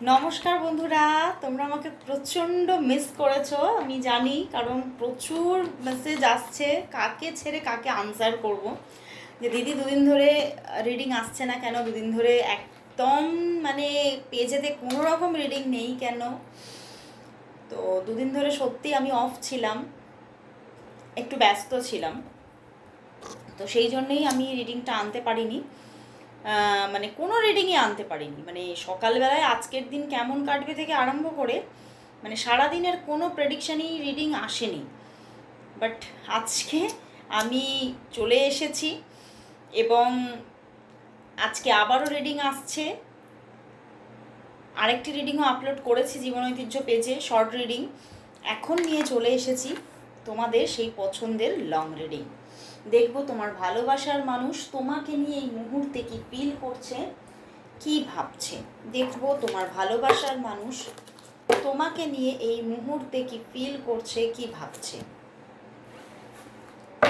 নমস্কার বন্ধুরা, তোমরা আমাকে প্রচণ্ড মিস করেছো আমি জানি, কারণ প্রচুর মেসেজ আসছে কাকে ছেড়ে কাকে আনসার করব। যে দিদি দুদিন ধরে রিডিং আসছে না কেন, দুদিন ধরে একদম মানে পেজেতে কোনো রকম রিডিং নেই কেন। তো দুদিন ধরে সত্যি আমি অফ ছিলাম, একটু ব্যস্ত ছিলাম, তো সেই জন্যেই আমি রিডিংটা আনতে পারিনি। মানে কোনো রিডিংই আনতে পারিনি, মানে সকালবেলায় আজকের দিন কেমন কাটবে থেকে আরম্ভ করে মানে সারাদিনের কোনো প্রেডিকশানই রিডিং আসেনি। বাট আজকে আমি চলে এসেছি এবং আজকে আবারও রিডিং আসছে। আরেকটি রিডিংও আপলোড করেছি জীবন ঐতিহ্য পেজে, শর্ট রিডিং। এখন নিয়ে চলে এসেছি তোমাদের সেই পছন্দের লং রিডিং। দেখবো তোমার ভালোবাসার মানুষ তোমাকে নিয়ে এই মুহূর্তে কি ফিল করছে, কি ভাবছে। দেখবো তোমার ভালোবাসার মানুষ তোমাকে নিয়ে এই মুহূর্তে কি ফিল করছে, কি ভাবছে।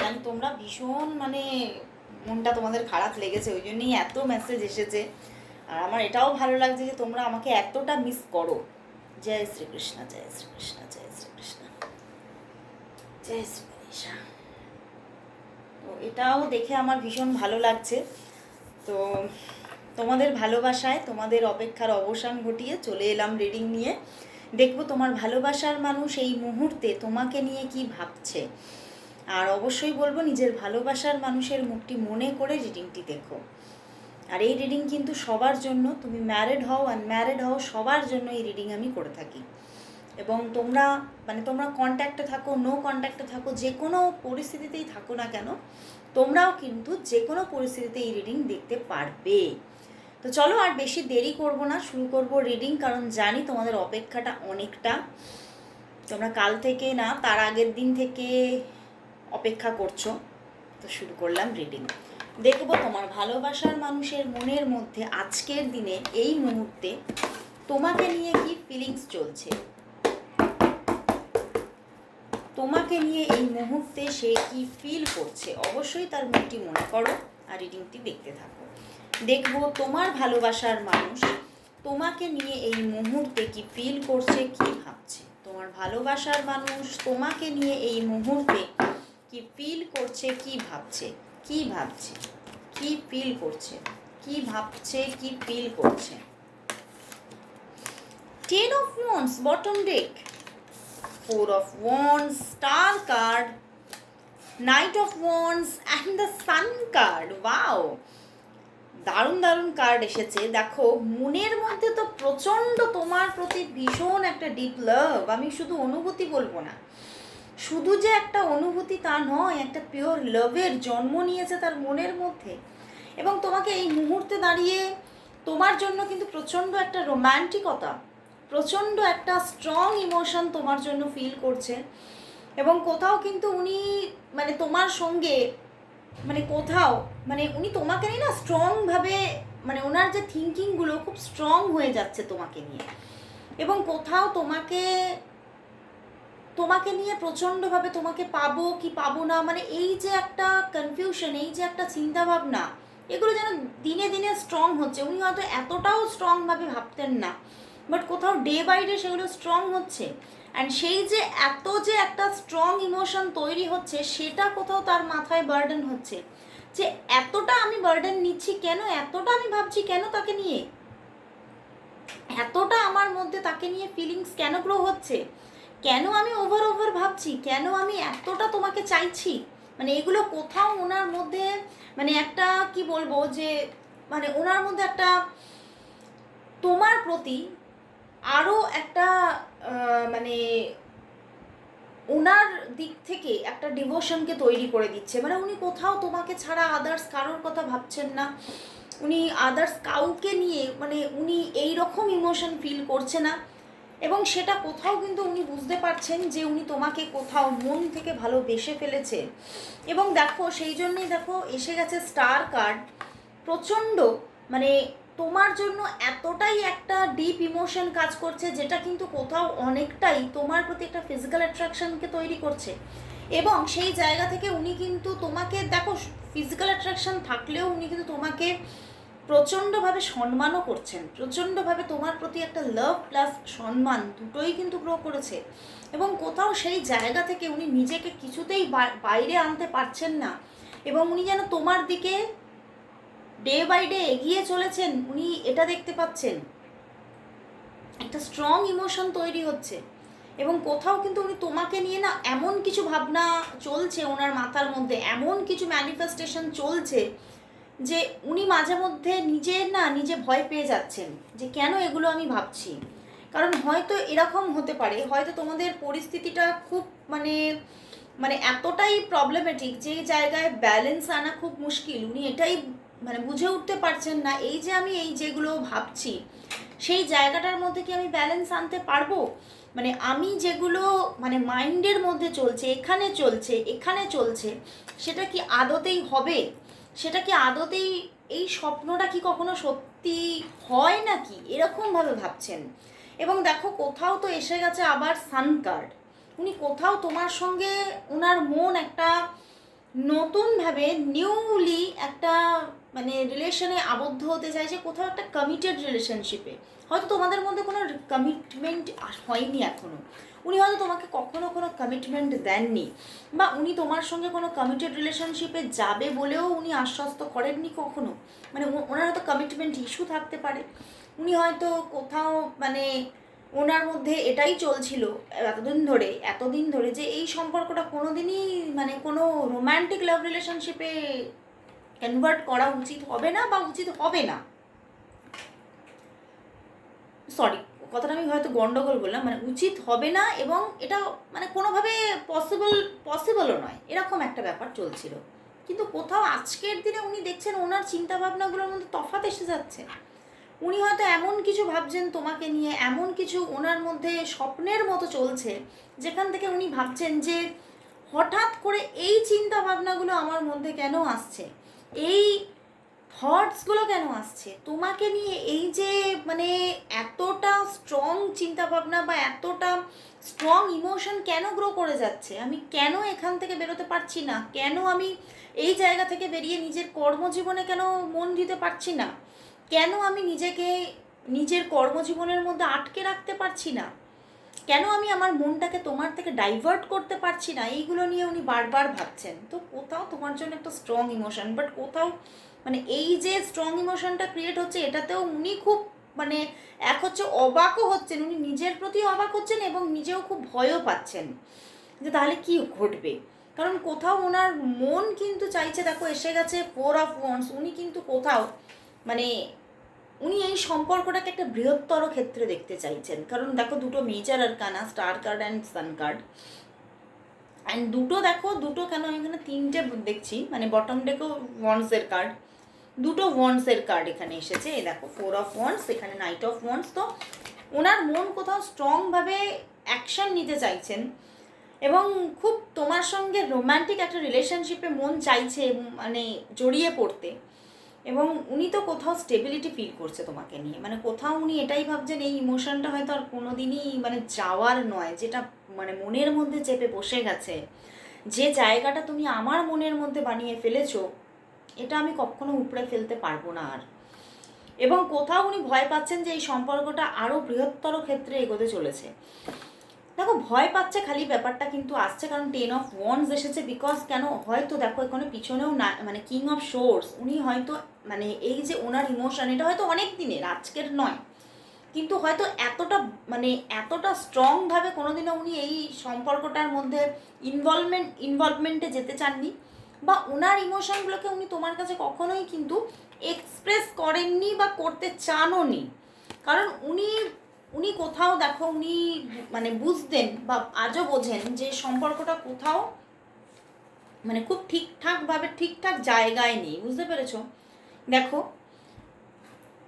জানি তোমরা ভীষণ মানে মনটা তোমাদের খারাপ লেগেছে, ওই জন্যই এত মেসেজ এসেছে। আর আমার এটাও ভালো লাগছে যে তোমরা আমাকে এতটা মিস করো। জয় শ্রীকৃষ্ণ, জয় শ্রীকৃষ্ণ, জয় শ্রীকৃষ্ণ, জয় শ্রীকৃষ্ণ। তো এটাও দেখে আমার ভীষণ ভালো লাগছে। তো তোমাদের ভালোবাসায় তোমাদের অপেক্ষার অবসান ঘটিয়ে চলে এলাম রিডিং নিয়ে। দেখবো তোমার ভালোবাসার মানুষ এই মুহূর্তে তোমাকে নিয়ে কি ভাবছে। আর অবশ্যই বলবো নিজের ভালোবাসার মানুষের মুখটি মনে করে রিডিংটি দেখো। আর এই রিডিং কিন্তু সবার জন্য, তুমি ম্যারিড হও আনম্যারিড হও, সবার জন্য এই রিডিং আমি করে থাকি। এবং তোমরা তোমরা কন্ট্যাক্টে থাকো, নো কন্ট্যাক্টে থাকো, যে কোনো পরিস্থিতিতেই থাকো না কেন, তোমরাও কিন্তু যে কোনো পরিস্থিতিতে এই রিডিং দেখতে পারবে। তো চলো আর বেশি দেরি করব না, শুরু করব রিডিং, কারণ জানি তোমাদের অপেক্ষাটা অনেকটা। তোমরা কাল থেকে না তার আগের দিন থেকে অপেক্ষা করছো। তো শুরু করলাম রিডিং। দেখবো তোমার ভালোবাসার মানুষের মনের মধ্যে আজকের দিনে এই মুহূর্তে তোমাকে নিয়ে কি ফিলিংস চলছে, তোমাকে নিয়ে এই মুহূর্তে সে কি ফিল করছে। অবশ্যই তার মুখটি মনে করো আর রিডিংটি দেখতে থাকো। দেখবো তোমার ভালোবাসার মানুষ তোমাকে নিয়ে এই মুহূর্তে কি ফিল করছে, কি ভাবছে। তোমার ভালোবাসার মানুষ তোমাকে নিয়ে এই মুহূর্তে কি ফিল করছে, কি ভাবছে, কি ভাবছে, কি ফিল করছে, কি ভাবছে, কি ফিল করছে। 10 of Wands bottom deck, 4 of Wands, Star card, Knight of Wands and the Sun card. Wow, দারুণ দারুণ কার্ড এসেছে। দেখো মনের মধ্যে তো প্রচণ্ড তোমার প্রতি ভীষণ একটা ডিপ লাভ। আমি শুধু অনুভূতি বলবো না, শুধু যে একটা অনুভূতি তা নয়, একটা পিওর লাভের জন্ম নিয়েছে তার মনের মধ্যে। এবং তোমাকে এই মুহূর্তে দাঁড়িয়ে তোমার জন্য কিন্তু প্রচণ্ড একটা রোম্যান্টিকতা, প্রচণ্ড একটা স্ট্রং ইমোশন তোমার জন্য ফিল করছে। এবং কোথাও কিন্তু উনি তোমার সঙ্গে কোথাও উনি তোমাকে নিয়ে না স্ট্রংভাবে ওনার যে থিঙ্কিংগুলো খুব স্ট্রং হয়ে যাচ্ছে তোমাকে নিয়ে। এবং কোথাও তোমাকে নিয়ে প্রচণ্ডভাবে তোমাকে পাবো কি পাবো না, এই যে একটা কনফিউশন, এই যে একটা চিন্তাভাবনা, এগুলো যেন দিনে দিনে স্ট্রং হচ্ছে। উনি হয়তো এতটাও স্ট্রংভাবে ভাবতেন না, বাট কোথাও ডে বাই ডে সেগুলো স্ট্রং হচ্ছে। অ্যান্ড সেই যে এত যে একটা স্ট্রং ইমোশন তৈরি হচ্ছে, সেটা কোথাও তার মাথায় বার্ডেন হচ্ছে যে এতটা আমি বার্ডেন নিচ্ছি কেন, এতটা আমি ভাবছি কেন তাকে নিয়ে, এতটা আমার মধ্যে তাকে নিয়ে ফিলিংস কেন গ্রো হচ্ছে, কেন আমি ওভার ভাবছি, কেন আমি এতটা তোমাকে চাইছি। এগুলো কোথাও ওনার মধ্যে একটা কি বলবো যে ওনার মধ্যে একটা তোমার প্রতি আরও একটা ওনার দিক থেকে একটা ডিভোশনকে তৈরি করে দিচ্ছে। উনি কোথাও তোমাকে ছাড়া আদার্স কারোর কথা ভাবছেন না, উনি আদার্স কাউকে নিয়ে উনি এই রকম ইমোশন ফিল করছে না। এবং সেটা কোথাও কিন্তু উনি বুঝতে পারছেন যে উনি তোমাকে কোথাও মন থেকে ভালোবেসে ফেলেছে। এবং দেখো সেই জন্যই দেখো এসে গেছে স্টার কার্ড। প্রচণ্ড তোমার জন্য এতটাই একটা ডিপ ইমোশন কাজ করছে, যেটা কিন্তু কোথাও অনেকটাই তোমার প্রতি একটা ফিজিক্যাল অ্যাট্রাকশনকে তৈরি করছে। এবং সেই জায়গা থেকে উনি কিন্তু তোমাকে দেখো ফিজিক্যাল অ্যাট্রাকশন থাকলেও উনি কিন্তু তোমাকে প্রচণ্ডভাবে সম্মানও করছেন, প্রচণ্ডভাবে তোমার প্রতি একটা লাভ প্লাস সম্মান দুটোই কিন্তু গ্রো করেছে। এবং কোথাও সেই জায়গা থেকে উনি নিজেকে কিছুতেই বাইরে আনতে পারছেন না, এবং উনি যেন তোমার দিকে ডে বাই ডে এগিয়ে চলেছেন, উনি এটা দেখতে পাচ্ছেন। একটা স্ট্রং ইমোশন তৈরি হচ্ছে, এবং কোথাও কিন্তু উনি তোমাকে নিয়ে না এমন কিছু ভাবনা চলছে ওনার মাথার মধ্যে, এমন কিছু ম্যানিফেস্টেশন চলছে যে উনি মাঝে মধ্যে নিজে ভয় পেয়ে যাচ্ছেন যে কেন এগুলো আমি ভাবছি। কারণ হয়তো এরকম হতে পারে, হয়তো তোমাদের পরিস্থিতিটা খুব মানে মানে এতটাই প্রবলেমেটিক যে জায়গায় ব্যালেন্স আনা খুব মুশকিল। উনি এটাই মানে বুঝে উঠতে পারছেন না, এই যে আমি এই যেগুলো ভাবছি সেই জায়গাটার মধ্যে কি আমি ব্যালেন্স আনতে পারবো। মানে আমি যেগুলো মানে মাইন্ডের মধ্যে চলছে, এখানে চলছে, সেটা কি আদতেই হবে, সেটা কি আদতেই এই স্বপ্নটা কি কখনো সত্যি হয় নাকি, এরকমভাবে ভাবছেন। এবং দেখো কোথাও তো এসে গেছে আবার সান কার্ড। উনি কোথাও তোমার সঙ্গে ওনার মন একটা নতুনভাবে নিউলি একটা মানে রিলেশনে আবদ্ধ হতে চাইছে, কোথাও একটা কমিটেড রিলেশনশিপে। হয়তো তোমাদের মধ্যে কোনো কমিটমেন্ট হয়নি এখনও, উনি হয়তো তোমাকে কখনো কোনো কমিটমেন্ট দেননি, বা উনি তোমার সঙ্গে কোনো কমিটেড রিলেশনশিপে যাবে বলেও উনি আশ্বস্ত করেননি কখনো। মানে ওনার হয়তো কমিটমেন্ট ইস্যু থাকতে পারে। উনি হয়তো কোথাও মানে ওনার মধ্যে এটাই চলছিল এতদিন ধরে যে এই সম্পর্কটা কোনো দিনই মানে কোনো রোম্যান্টিক লাভ রিলেশনশিপে কনভার্ট করা উচিত হবে না, বা উচিত হবে না। সরি, কথাটা আমি হয়তো গন্ডগোল বললাম, মানে উচিত হবে না, এবং এটা মানে কোনোভাবে পসিবলও নয়, এরকম একটা ব্যাপার চলছিল। কিন্তু কোথাও আজকের দিনে উনি দেখছেন ওনার চিন্তাভাবনাগুলোর মধ্যে তফাৎ এসে যাচ্ছে। উনি হয়তো এমন কিছু ভাবছেন তোমাকে নিয়ে, এমন কিছু ওনার মধ্যে স্বপ্নের মতো চলছে, যেখান থেকে উনি ভাবছেন যে হঠাৎ করে এই চিন্তা ভাবনাগুলো আমার মধ্যে কেন আসছে, এই থটসগুলো কেন আসছে তোমাকে নিয়ে, এই যে মানে এতটা স্ট্রং চিন্তাভাবনা বা এতটা স্ট্রং ইমোশন কেন গ্রো করে যাচ্ছে, আমি কেন এখান থেকে বেরোতে পারছি না, কেন আমি এই জায়গা থেকে বেরিয়ে নিজের কর্মজীবনে কেন মন দিতে পারছি না, কেন আমি নিজেকে নিজের কর্মজীবনের মধ্যে আটকে রাখতে পারছি না, কেন আমি আমার মনটাকে তোমার থেকে ডাইভার্ট করতে পারছি না, এইগুলো নিয়ে উনি বারবার ভাবছেন। তো কোথাও তোমার জন্য একটা স্ট্রং ইমোশন, বাট কোথাও মানে এই যে স্ট্রং ইমোশনটা ক্রিয়েট হচ্ছে, এটাতেও উনি খুব মানে এক হচ্ছে অবাকও হচ্ছেন, উনি নিজের প্রতি অবাক হচ্ছেন এবং নিজেও খুব ভয়ও পাচ্ছেন যে তাহলে কি ঘটবে। কারণ কোথাও ওনার মন কিন্তু চাইছে, দেখো এসে গেছে 4 of Wands, উনি কিন্তু কোথাও মানে উনি এই সম্পর্কটাকে একটা বৃহত্তর ক্ষেত্রে দেখতে চাইছেন। কারণ দেখো দুটো major arcana, star card and sun card, and দুটো কেন আমি এখানে তিনটে দেখছি, মানে বটম ডেকেও ওয়ান্ডসের কার্ড, দুটো ওয়ান্ডসের কার্ড এখানে এসেছে। এই দেখো 4 of Wands, এখানে নাইট অফ ওয়ান্ডস। তো ওনার মন কোথাও স্ট্রংভাবে অ্যাকশন নিতে চাইছেন, এবং খুব তোমার সঙ্গে রোম্যান্টিক একটা রিলেশনশিপে মন চাইছে মানে জড়িয়ে পড়তে। এবং উনি তো কোথাও স্টেবিলিটি ফিল করছে তোমাকে নিয়ে, মানে কোথাও উনি এটাই ভাবছেন এই ইমোশনটা হয়তো আর কোনো দিনই মানে যাওয়ার নয়, যেটা মানে মনের মধ্যে চেপে বসে গেছে, যে জায়গাটা তুমি আমার মনের মধ্যে বানিয়ে ফেলেছো, এটা আমি কখনো উপড়ে ফেলতে পারবো না আর। এবং কোথাও উনি ভয় পাচ্ছেন যে এই সম্পর্কটা আরও বৃহত্তর ক্ষেত্রে এগোতে চলেছে। দেখো ভয় পাচ্ছে খালি ব্যাপারটা কিন্তু আসছে, কারণ 10 of Wands এসেছে, বিকজ কেন হয়তো দেখো এখানে পিছনেও না মানে কিং অফ শোর্স, উনি হয়তো মানে এই যে ওনার ইমোশন, এটা হয়তো অনেক দিনের, আজকের নয়, কিন্তু হয়তো এতটা স্ট্রংভাবে কোনোদিনও উনি এই সম্পর্কটার মধ্যে ইনভলভমেন্টে যেতে চাননি, বা ওনার ইমোশনগুলোকে উনি তোমার কাছে কখনোই কিন্তু এক্সপ্রেস করেননি বা করতে চানও নি। কারণ উনি উনি কোথাও দেখো উনি মানে বুঝতেন বা আজও বোঝেন যে সম্পর্কটা কোথাও মানে খুব ঠিকঠাক জায়গায় নেই, বুঝতে পেরেছো। দেখো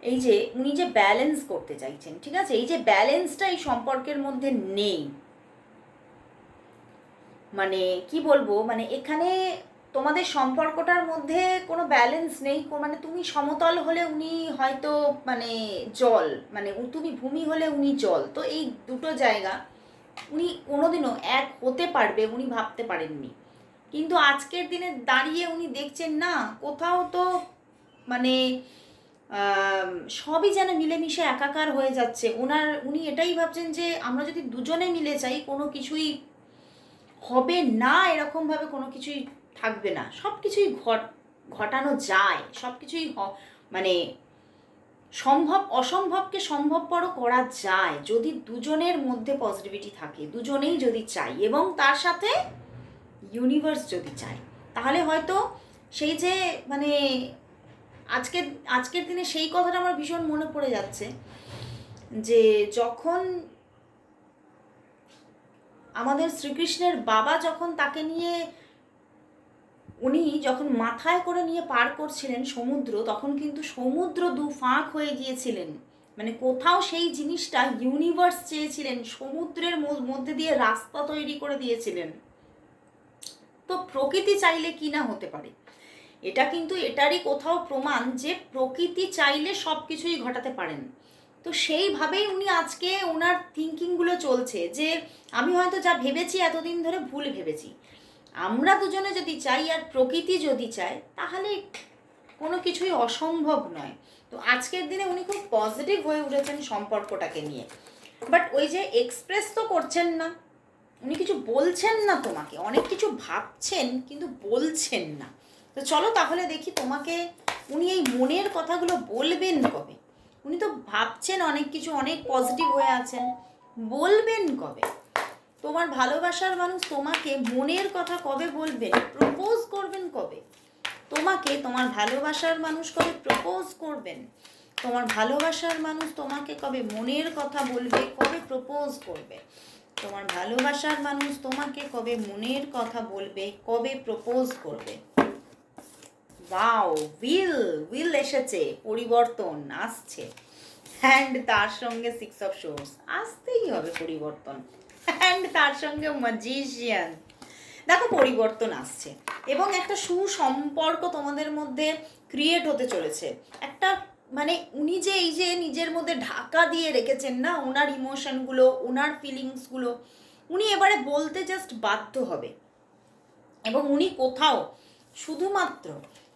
এই যে উনি যে ব্যালেন্স করতে চাইছেন, ঠিক আছে, এই যে ব্যালেন্সটা এই সম্পর্কের মধ্যে নেই, মানে কি বলবো, মানে এখানে তোমাদের সম্পর্কটার মধ্যে কোনো ব্যালেন্স নেই। মানে তুমি সমতল হলে উনি হয়তো মানে জল, মানে তুমি ভূমি হলে উনি জল, তো এই দুটো জায়গা উনি কোনোদিনও এক হতে পারবে উনি ভাবতে পারেননি। কিন্তু আজকের দিনে দাঁড়িয়ে উনি দেখছেন না কোথাও তো মানে সবই যেন মিলেমিশে একাকার হয়ে যাচ্ছে। উনি এটাই ভাবছেন যে আমরা যদি দুজনে মিলে চাই কোনো কিছুই হবে না, এরকমভাবে কোনো কিছুই থাকবে না, সব কিছুই ঘটানো যায়, সব কিছুই মানে অসম্ভবকে সম্ভবপর করা যায় যদি দুজনের মধ্যে পজিটিভিটি থাকে, দুজনেই যদি চাই এবং তার সাথে ইউনিভার্স যদি চায়, তাহলে হয়তো সেই যে মানে আজকের দিনে সেই কথাটা আমার ভীষণ মনে পড়ে যাচ্ছে যে যখন আমাদের শ্রীকৃষ্ণের বাবা যখন তাকে নিয়ে উনি যখন মাথায় করে নিয়ে পার করছিলেন সমুদ্র, তখন কিন্তু সমুদ্র দুফাঁক হয়ে গিয়েছিলেন। মানে কোথাও সেই জিনিসটা ইউনিভার্স চেয়েছিলেন, সমুদ্রের মধ্যে দিয়ে রাস্তা তৈরি করে দিয়েছিলেন। তো প্রকৃতি চাইলে কি না হতে পারে, এটা কিন্তু এটারই কোথাও প্রমাণ যে প্রকৃতি চাইলে সব কিছুই ঘটাতে পারেন। তো সেইভাবেই উনি আজকে ওনার থিঙ্কিংগুলো চলছে যে আমি হয়তো যা ভেবেছি এতদিন ধরে ভুল ভেবেছি, আমরা দুজনে যদি চাই আর প্রকৃতি যদি চায় তাহলে কোনো কিছুই অসম্ভব নয়। তো আজকের দিনে উনি খুব পজিটিভ হয়ে উঠেছেন সম্পর্কটাকে নিয়ে। বাট ওই যে এক্সপ্রেস তো করছেন না, উনি কিছু বলছেন না তোমাকে, অনেক কিছু ভাবছেন কিন্তু বলছেন না। তো চলো তাহলে দেখি তোমাকে উনি এই মনের কথাগুলো বলবেন কবে। উনি তো ভাবছেন অনেক কিছু, অনেক পজিটিভ হয়ে আছেন, বলবেন কবে? তোমার ভালোবাসার মানুষ তোমাকে মনের কথা কবে বলবেন, প্রপোজ করবেন কবে? তোমাকে তোমার ভালোবাসার মানুষ কবে প্রপোজ করবেন? তোমার ভালোবাসার মানুষ তোমাকে কবে মনের কথা বলবে, কবে প্রপোজ করবে? তোমার ভালোবাসার মানুষ তোমাকে কবে মনের কথা বলবে, কবে প্রপোজ করবে? ওয়াও, উইল এসেছে, পরিবর্তন আসছে, অ্যান্ড তার সঙ্গে 6 অফ সোর্স, আসতেই হবে পরিবর্তন, অ্যান্ড তার সঙ্গে ম্যাজিশিয়ান। দেখো পরিবর্তন আসছে এবং একটা সুসম্পর্ক তোমাদের মধ্যে ক্রিয়েট হতে চলেছে। একটা মানে উনি যে এই যে নিজের মধ্যে ঢাকা দিয়ে রেখেছেন না ওনার ইমোশনগুলো, ওনার ফিলিংসগুলো, উনি এবারে বলতে জাস্ট বাধ্য হবে। এবং উনি কোথাও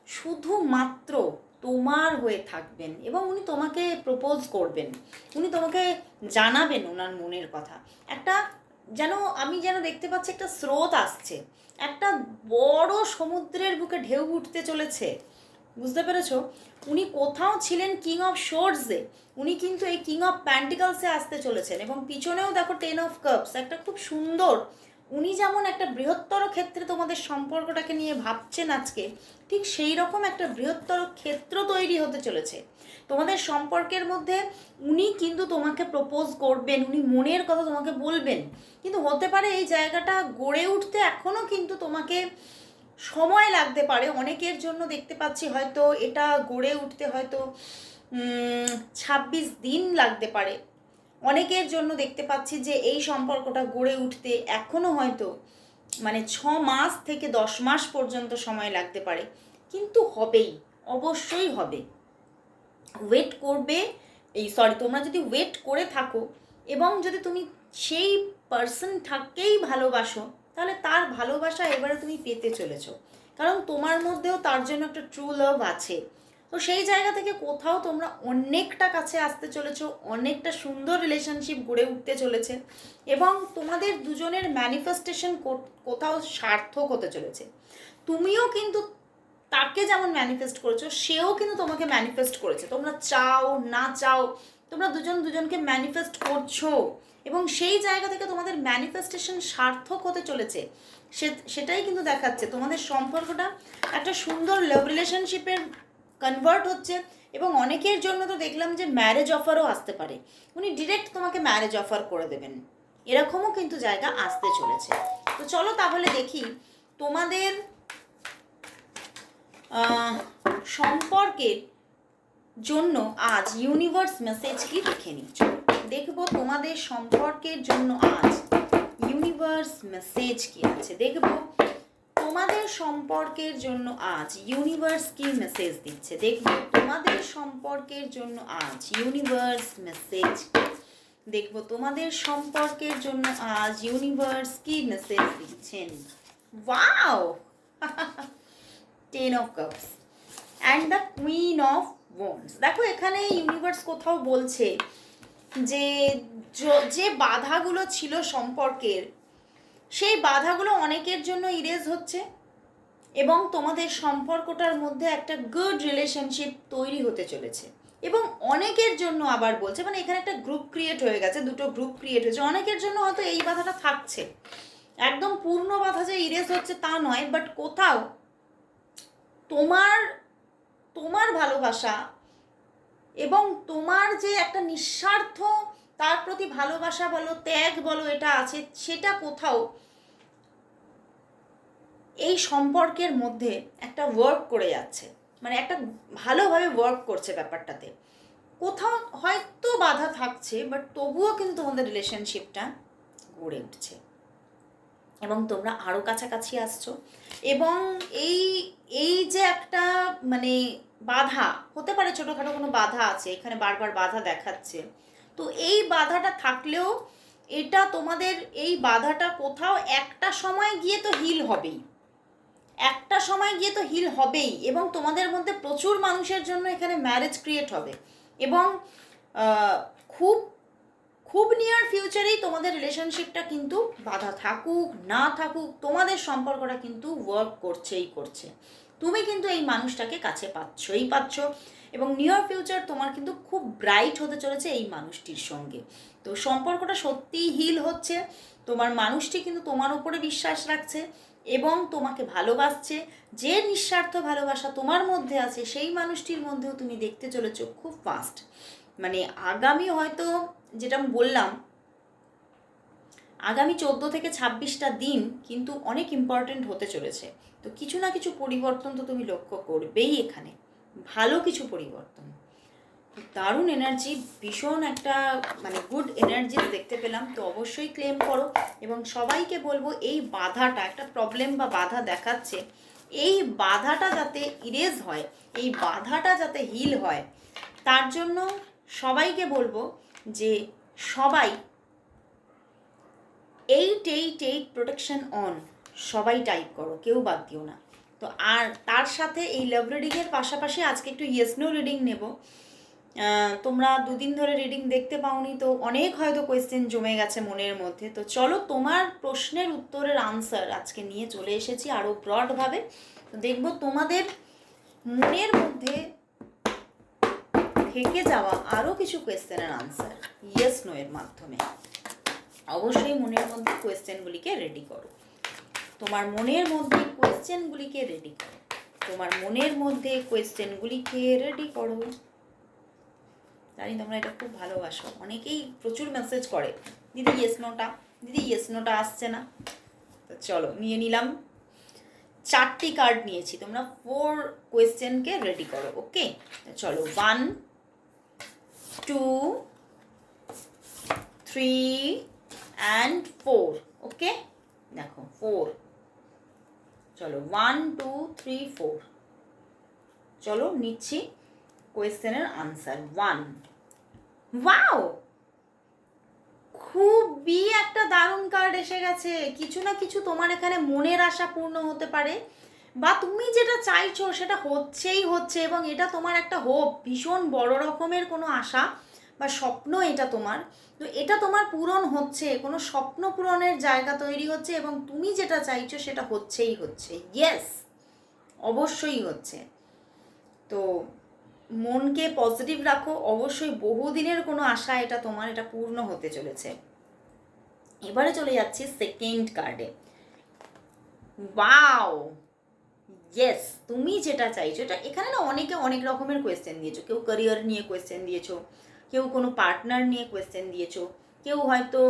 শুধুমাত্র তোমার হয়ে থাকবেন এবং উনি তোমাকে প্রপোজ করবেন, উনি তোমাকে জানাবেন ওনার মনের কথা। একটা আমি যেন দেখতে পাচ্ছি একটা স্রোত আসছে, একটা বড় সমুদ্রের বুকে ঢেউ উঠতে চলেছে, বুঝতে পেরেছ? উনি কোথাও ছিলেন কিং অফ শোর্সে, উনি কিন্তু এই কিং অফ প্যান্টিকলসে আসতে চলেছেন। এবং পিছনেও দেখো 10 অফ কাপস, একটা খুব সুন্দর, উনি যেমন একটা বৃহত্তর ক্ষেত্রে তোমাদের সম্পর্কটাকে নিয়ে ভাবছেন আজকে, ঠিক সেই রকম একটা বৃহত্তর ক্ষেত্র তৈরি হতে চলেছে তোমাদের সম্পর্কের মধ্যে। উনি কিন্তু তোমাকে প্রপোজ করবেন, উনি মনের কথা তোমাকে বলবেন, কিন্তু হতে পারে এই জায়গাটা গড়ে উঠতে এখনও কিন্তু তোমাকে সময় লাগতে পারে। অনেকের জন্য দেখতে পাচ্ছি হয়তো এটা গড়ে উঠতে হয়তো 26 দিন লাগতে পারে। অনেকের জন্য দেখতে পাচ্ছি যে এই সম্পর্কটা গড়ে উঠতে এখনও হয়তো মানে 6 মাস থেকে 10 মাস পর্যন্ত সময় লাগতে পারে, কিন্তু হবেই, অবশ্যই হবে। ওয়েট করবে, তোমরা যদি ওয়েট করে থাকো এবং যদি তুমি সেই পার্সনটাকেই ভালোবাসো, তাহলে তার ভালোবাসা এবারে তুমি পেতে চলেছো, কারণ তোমার মধ্যেও তার জন্য একটা ট্রু লাভ আছে। তো সেই জায়গা থেকে কোথাও তোমরা অনেকটা কাছে আসতে চলেছো, অনেকটা সুন্দর রিলেশনশিপ গড়ে উঠতে চলেছে এবং তোমাদের দুজনের ম্যানিফেস্টেশন কোথাও সার্থক হতে চলেছে। তুমিও কিন্তু তাকে যেমন ম্যানিফেস্ট করেছো, সেও কিন্তু তোমাকে ম্যানিফেস্ট করেছে। তোমরা চাও না চাও, তোমরা দুজনকে ম্যানিফেস্ট করছো এবং সেই জায়গা থেকে তোমাদের ম্যানিফেস্টেশন সার্থক হতে চলেছে। সেটাই কিন্তু দেখাচ্ছে তোমাদের সম্পর্কটা একটা সুন্দর লাভ রিলেশনশিপের কনভার্ট হচ্ছে। এবং অনেকের জন্য তো দেখলাম যে ম্যারেজ অফারও আসতে পারে, উনি ডিরেক্ট তোমাকে ম্যারেজ অফার করে দেবেন, এরকমও কিন্তু জায়গা আসতে চলেছে। তো চলো তাহলে দেখি তোমাদের সম্পর্কের জন্য আজ ইউনিভার্স মেসেজ কি দেখে নিচ্ছ। দেখবো তোমাদের সম্পর্কের জন্য আজ ইউনিভার্স মেসেজ কি আছে, দেখবো তোমাদের সম্পর্কের জন্য আজ ইউনিভার্স কি মেসেজ দিচ্ছে, দেখবো তোমাদের সম্পর্কের জন্য আজ ইউনিভার্স মেসেজ, দেখবো তোমাদের সম্পর্কের জন্য আজ ইউনিভার্স কি মেসেজ দিচ্ছেন। Wow, 10 of cups and the queen of wands. দেখো এখানে ইউনিভার্স কোথাও বলছে যে যে বাধাগুলো ছিল সম্পর্কের, সেই বাধাগুলো অনেকের জন্য ইরেজ হচ্ছে এবং তোমাদের সম্পর্কটার মধ্যে একটা গুড রিলেশনশিপ তৈরি হতে চলেছে। এবং অনেকের জন্য আবার বলছে, মানে এখানে একটা গ্রুপ ক্রিয়েট হয়ে গেছে, দুটো গ্রুপ ক্রিয়েট হয়েছে, অনেকের জন্য হয়তো এই বাধাটা থাকছে। একদম পূর্ণ বাধা যে ইরেজ হচ্ছে তা নয়, বাট কোথাও তোমার তোমার ভালোবাসা এবং তোমার যে একটা নিঃস্বার্থ তার প্রতি ভালোবাসা বলো, ত্যাগ বলো, এটা আছে, সেটা কোথাও এই সম্পর্কের মধ্যে একটা ওয়ার্ক করে যাচ্ছে, মানে একটা ভালোভাবে ওয়ার্ক করছে ব্যাপারটাতে। কোথাও হয়তো বাধা থাকছে, বাট তবুও কিন্তু তোমাদের রিলেশনশিপটা গড়ে উঠছে এবং তোমরা আরও কাছাকাছি আসছো। এবং এই এই যে একটা মানে বাধা হতে পারে, ছোটোখাটো কোনো বাধা আছে এখানে, বারবার বাধা দেখাচ্ছে, তো এই বাধাটা থাকলেও এটা তোমাদের, এই বাধাটা কোথাও একটা সময় গিয়ে তো হিল হবেই, একটা সময় গিয়ে তো হিল হবেই। এবং তোমাদের মধ্যে প্রচুর মানুষের জন্য এখানে ম্যারেজ ক্রিয়েট হবে এবং খুব খুব নিয়ার ফিউচারেই তোমাদের রিলেশনশিপটা কিন্তু বাধা থাকুক না থাকুক, তোমাদের সম্পর্কটা কিন্তু ওয়ার্ক করছেই করছে। তুমি কিন্তু এই মানুষটাকে কাছে পাচ্ছ এবং নিয়ার ফিউচার তোমার কিন্তু খুব ব্রাইট হতে চলেছে এই মানুষটির সঙ্গে। তো সম্পর্কটা সত্যিই হিল হচ্ছে, তোমার মানুষটি কিন্তু তোমার উপরে বিশ্বাস রাখছে এবং তোমাকে ভালোবাসছে। যে নিঃস্বার্থ ভালোবাসা তোমার মধ্যে আছে সেই মানুষটির মধ্যেও তুমি দেখতে চলেছো খুব ফাস্ট, মানে আগামী হয়তো যেটা আমি বললাম, আগামী 14 থেকে 26টা দিন কিন্তু অনেক ইম্পর্টেন্ট হতে চলেছে। তো কিছু না কিছু পরিবর্তন তো তুমি লক্ষ্য করবেই এখানে, ভালো কিছু পরিবর্তন। দারুণ এনার্জি, ভীষণ একটা মানে গুড এনার্জি দেখতে পেলাম। তো অবশ্যই ক্লেম করো এবং সবাইকে বলবো এই বাধাটা, একটা প্রবলেম বা বাধা দেখাচ্ছে, এই বাধাটা যাতে ইরেজ হয়, এই বাধাটা যাতে হিল হয়, তার জন্য সবাইকে বলবো যে সবাই 888 প্রোটেকশন অন সবাই টাইপ করো, কেউ বাদ দিও না। তো আর তার সাথে এই লাভ রিডিংয়ের পাশাপাশি আজকে একটু ইয়েস নো রিডিং নেব। তোমরা দুদিন ধরে রিডিং দেখতে পাওনি, তো অনেক হয়তো কোয়েশ্চেন জমে গেছে মনের মধ্যে। তো চলো তোমার প্রশ্নের উত্তরের আনসার আজকে নিয়ে চলে এসেছি আরও ব্রডভাবে। তো দেখবো তোমাদের মনের মধ্যে থেকে যাওয়া আরও কিছু কোয়েশ্চেনের আনসার ইয়েস নো এর মাধ্যমে। অবশ্যই মনের মধ্যে কোয়েশ্চেনগুলিকে রেডি করো, তোমার মনের মধ্যে কোয়েশ্চেনগুলিকে রেডি করো, তোমার মনের মধ্যে কোয়েশ্চেনগুলিকে রেডি করো। জানি তোমরা এটা খুব ভালোবাসো, অনেকেই প্রচুর মেসেজ করে দিদি ইয়েস নোটা, দিদি ইয়েস নোটা আসছে না। তো চলো নিয়ে নিলাম, 4টি কার্ড নিয়েছি, তোমরা 4 কোয়েশ্চেনকে রেডি করো। ওকে চলো, 1 2 3 and 4। ওকে দেখো 4, চলো 1 2 3 4। চলো নিচ্ছি কোয়েশ্চেনের আনসার। 1, ওয়াও, খুবই একটা দারুণ কার্ড এসে গেছে। কিছু না কিছু তোমার এখানে মনের আশা পূর্ণ হতে পারে, বা তুমি যেটা চাইছো সেটা হচ্ছেই হচ্ছে, এবং এটা তোমার একটা হোপ, ভীষণ বড় রকমের কোনো আশা বা স্বপ্ন এটা তোমার। তো এটা তোমার পূরণ হচ্ছে, কোনো স্বপ্ন পূরণের জায়গা তৈরি হচ্ছে এবং তুমি যেটা চাইছো সেটা হচ্ছেই হচ্ছে। ইয়েস, অবশ্যই হচ্ছে। তো মনকে পজিটিভ রাখো, অবশ্যই বহুদিনের কোনো আশা এটা তোমার, এটা পূর্ণ হতে চলেছে। এবারে চলে যাচ্ছি সেকেন্ড কার্ডে। ওয়াও, ইয়েস, তুমি যেটা চাইছো এটা, এখানে না অনেকে অনেক রকমের কোয়েশ্চেন দিয়েছো, কেউ ক্যারিয়ার নিয়ে কোয়েশ্চেন দিয়েছো, কেউ কোনো পার্টনার নিয়ে কোয়েশ্চেন দিয়েছো, কেউ হয়তো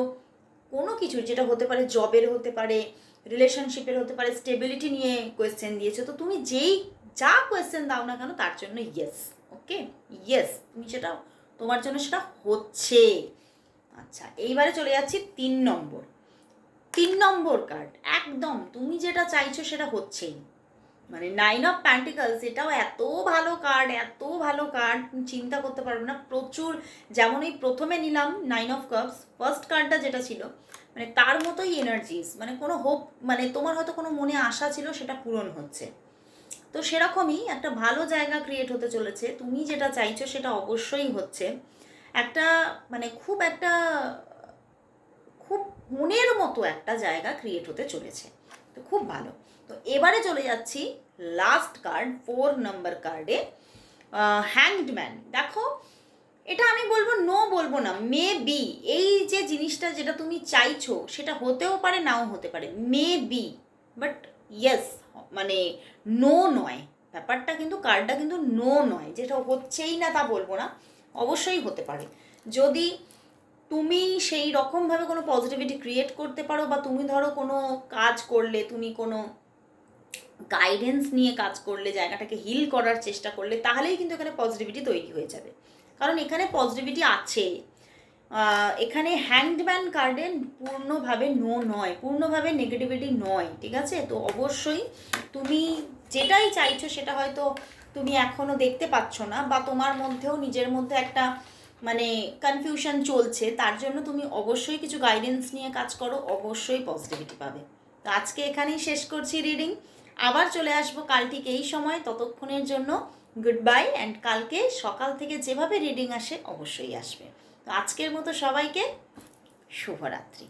কোনো কিছু যেটা হতে পারে জবের, হতে পারে রিলেশনশিপের, হতে পারে স্টেবিলিটি নিয়ে কোয়েশ্চেন দিয়েছো। তো তুমি যেই যা কোয়েশ্চেন দাও না কেন তার জন্য ইয়েস। ওকে ইয়েস, তুমি সেটা, তোমার জন্য সেটা হচ্ছে। আচ্ছা এইবারে চলে যাচ্ছি 3 নম্বর কার্ড। একদম তুমি যেটা চাইছো সেটা হচ্ছেই, মানে 9 অফ প্যান্টিকলস, এটাও এত ভালো কার্ড, এত ভালো কার্ড চিন্তা করতে পারবে না। প্রচুর, যেমন এই প্রথমে নিলাম 9 অফ কাপস, ফার্স্ট কার্ডটা যেটা ছিল, মানে তার মতোই এনার্জিস, মানে কোনো হোপ, মানে তোমার হয়তো কোনো মনে আশা ছিল সেটা পূরণ হচ্ছে। তো সেরকমই একটা ভালো জায়গা ক্রিয়েট হতে চলেছে। তুমি যেটা চাইছো সেটা অবশ্যই হচ্ছে। একটা মানে খুব মনের মতো একটা জায়গা ক্রিয়েট হতে চলেছে, তো খুব ভালো। তো এবারে চলে যাচ্ছি লাস্ট কার্ড, 4 নম্বর কার্ডে, হ্যাংড ম্যান। দেখো এটা আমি বলবো নো বলবো না, মে বি এই যে জিনিসটা যেটা তুমি চাইছো সেটা হতেও পারে নাও হতে পারে, মে বি, বাট ইয়েস মানে নো নয় ব্যাপারটা, কিন্তু কার্ডটা কিন্তু নো নয়, যেটা হচ্ছেই না তা বলবো না, অবশ্যই হতে পারে যদি তুমি সেই রকমভাবে কোনো পজিটিভিটি ক্রিয়েট করতে পারো, বা তুমি ধরো কোনো কাজ করলে, তুমি কোনো গাইডেন্স নিয়ে কাজ করলে, জায়গাটাকে হিল করার চেষ্টা করলে, তাহলেই কিন্তু এখানে পজিটিভিটি তৈরি হয়ে যাবে, কারণ এখানে পজিটিভিটি আছে। এখানে হ্যান্ডম্যান কার্ডে পূর্ণভাবে নো নয়, পূর্ণভাবে নেগেটিভিটি নয়, ঠিক আছে? তো অবশ্যই তুমি যেটাই চাইছো সেটা হয়তো তুমি এখনও দেখতে পাচ্ছ না, বা তোমার মধ্যেও নিজের মধ্যে একটা মানে কনফিউশন চলছে, তার জন্য তুমি অবশ্যই কিছু গাইডেন্স নিয়ে কাজ করো, অবশ্যই পজিটিভিটি পাবে। তো আজকে এখানেই শেষ করছি রিডিং, আবার চলে আসবো কাল ঠিক এই সময়, ততক্ষণের জন্য গুড বাই, অ্যান্ড কালকে সকাল থেকে যেভাবে রিডিং আসে অবশ্যই আসবে। তো আজকের মতো সবাইকে শুভরাত্রি।